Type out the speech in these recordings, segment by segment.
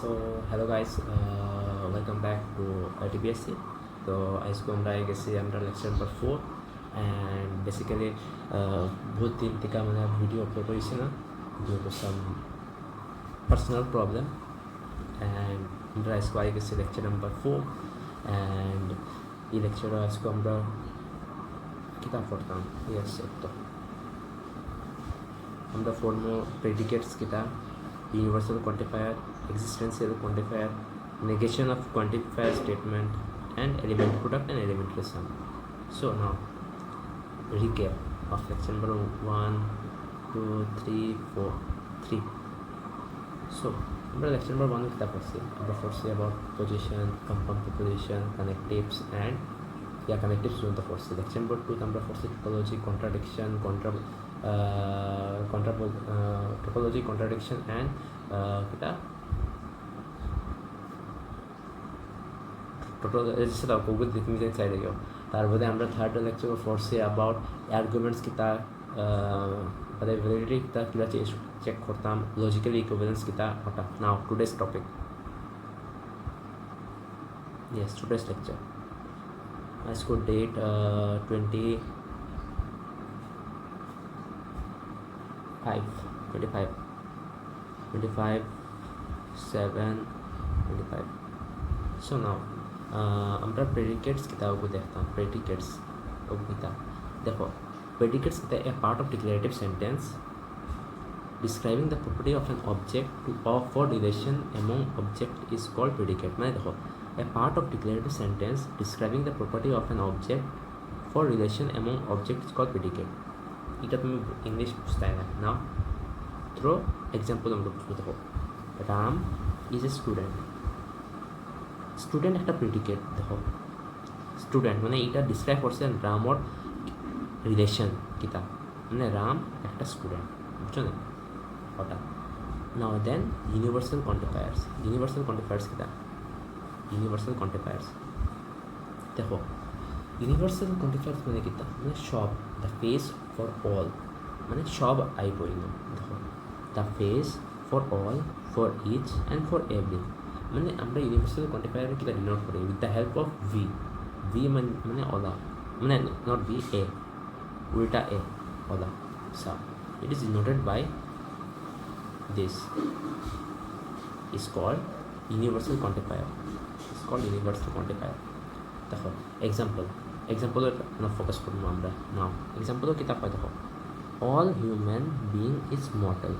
So hello guys, welcome back to BCA. So আজকে আমরা গেছি আমরা লেকচার নাম্বার 4 and basically বহুত দিন থেকে মানে ভিডিও আপলোড হয়েছে না due to some personal problem and আমরা আজকে গেছি লেকচার নাম্বার 4 and এই লেকচারে আজকে আমরা কিতাব পড়তাম yes তো আমরা পড়বো প্রেডিকেটস কিতাব universal quantifier, existential quantifier, negation of quantifier statement, and element product and elementary sum. So now recap of lecture number 1, 2, 3, 4, 3. So lecture number 1 kita pasti about position, compound proposition, connectives and connectives to the first. Lecture number 2 kita first topology, contradiction, topology, contradiction and kita total যেটা কোগুল লিখতে চাইলে গিয়ে তারপরে আমরা third lecture ফোর্সে about arguments কিতা মানে validity কিতা কিলা চেক করতাম লজিক্যাল ইকুইভ্যালেন্স কিতা ওটা now today's topic yes today's lecture I scored date 25 7 25 so now আমরা প্রেডিকেটস কিতাবও দেখতাম প্রেডিকেটস অভিতা দেখো প্রেডিকেটস কিতা a part of declarative sentence describing the property of an object to or for relation among object is called predicate মানে দেখো a part of declarative sentence describing the property of an object for relation among object is called predicate এটা তুমি English বুঝতে না নাও through example আমরা বুঝতে দেখো Ram is a student. Student একটা প্রেডিকেট দেখো স্টুডেন্ট মানে এটা ডিসক্রাইব করছে রামর রিলেশন কিতা মানে রাম একটা স্টুডেন্ট বুঝছো না ওটা নাও দেন ইউনিভার্সাল কোয়ান্টিফায়ার্স কিতা ইউনিভার্সাল কোয়ান্টিফায়ার্স দেখো ইউনিভার্সাল কোয়ান্টিফায়ার্স মানে কিতা মানে সব দ্য ফেস ফর অল মানে সব আইব দেখো the face for all, for each and for every মানে আমরা ইউনিভার্সাল কোয়ান্টিফায়ার কিটা ডিনোট করি with the help of V মানে অলা মানে নট ভি এ উল্টা এ অলা so it is denoted by this is called universal quantifier দেখো এক্সাম্পলের ফোকাস করবো আমরা নাও এক্সাম্পলও কিতাব পাই দেখো all human being is mortal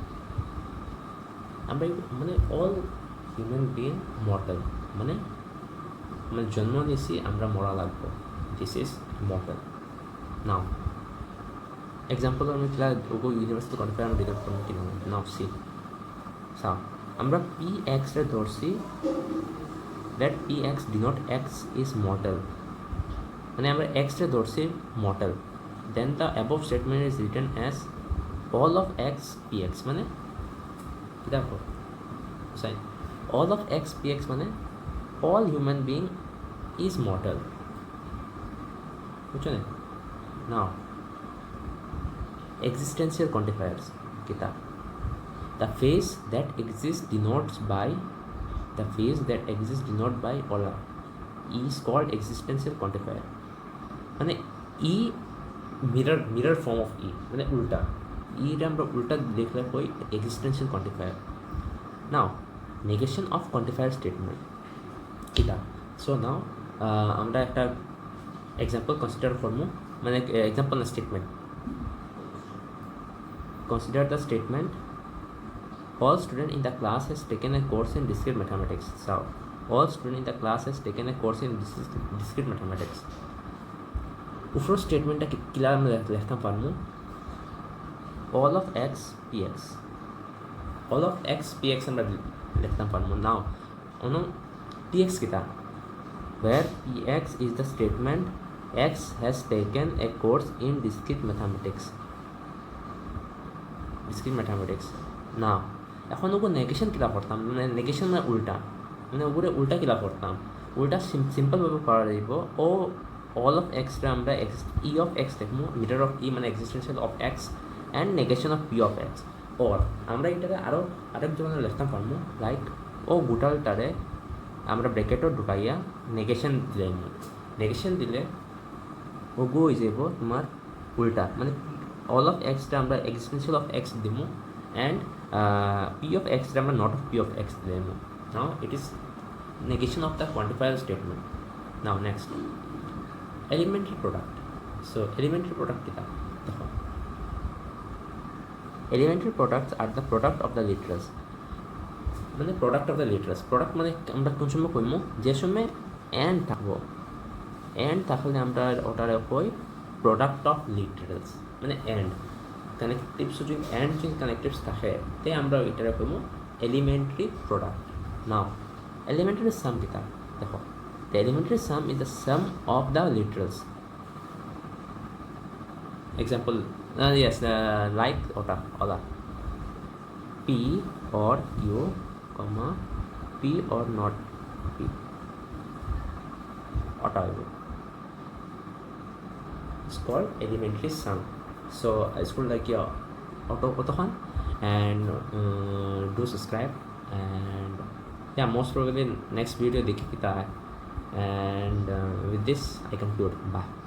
আমরা মানে অল হিউম্যান বিং মর্টাল মানে মানে জন্ম নিয়েছি আমরা মরা লাগবো this is mortal now example আমি কিলা ওগো ইউনিভার্সাল কোয়ান্টিফায়ার আমরা ডিনোট করবো কিনা নাও সি সাও আমরা পি এক্সরে ধরছি that P X denote X is mortal মানে আমরা এক্সরে ধরছি mortal then the above statement is written as all of X P X মানে দেখো sign all of X P X মানে all human being is mortal বুঝছো না now existential quantifiers কিতা the face that exist denotes by অলা is called existential quantifier মানে ই mirror form of ই মানে উল্টা ইটা আমরা উল্টা লিখলে হই existential quantifier now negation of quantifier statement কিটা সো নাও আমরা একটা এক্সাম্পল কনসিডার করবো মানে এক্সাম্পল না statement consider the statement all student in the class has taken a course in discrete mathematics so all student in the class has taken a course in discrete mathematics উপর স্টেটমেন্টটা কিলা আমরা লিখতাম পারবো all of x px আমরা লিখতাম পারবো নাও on px কিতা where px is the statement x has taken a course in discrete mathematics নাও এখন ওগুলো নেগেশন কিলা করতাম মানে নেগেশন মানে উল্টা মানে ওগুলো উল্টা কিলা করতাম উল্টা সিম্পলভাবে করা যাইব ও অল অফ এক্সটা আমরা ই অফ এক্স দেখবো মিটার অফ ই মানে existential of x and negation of P of x or আমরা এটাকে আরেক জনের লিখতে পারবো লাইক ও গোটালটারে আমরা ব্র্যাকেটও ঢুকাইয়া নেগেশন দিলে নেগেশন দিলে ওগো হয়ে যাব তোমার উল্টা মানে অল অফ এক্সটা আমরা এক্সটেনশিয়াল অফ এক্স দিব অ্যান্ড পি অফ এক্সটা আমরা not of P of X দিলাম now it is negation of the quantifier statement. Now next, elementary product. So elementary product kita dekho, elementary products are the product of the literals. মানে product of the literals product মানে আমরা কোন সময় কইমু যে সময় and থাকবো and থাকলে আমরা ওটারে কই প্রোডাক্ট অফ লিটারালস মানে অ্যান্ড কানেক্টিভস যদি অ্যান্ড যদি কানেক্টিভস থাকে তে আমরা এটারে কইমু elementary product. Now elementary sum kita dekho, the elementary sum is the sum of the literals. Example, yes, like ota ola p or q comma p or not p ota it's called elementary sum. So it's called like your auto otohan and do subscribe and yeah, most probably next video dekhi kita and with this I conclude. Bye.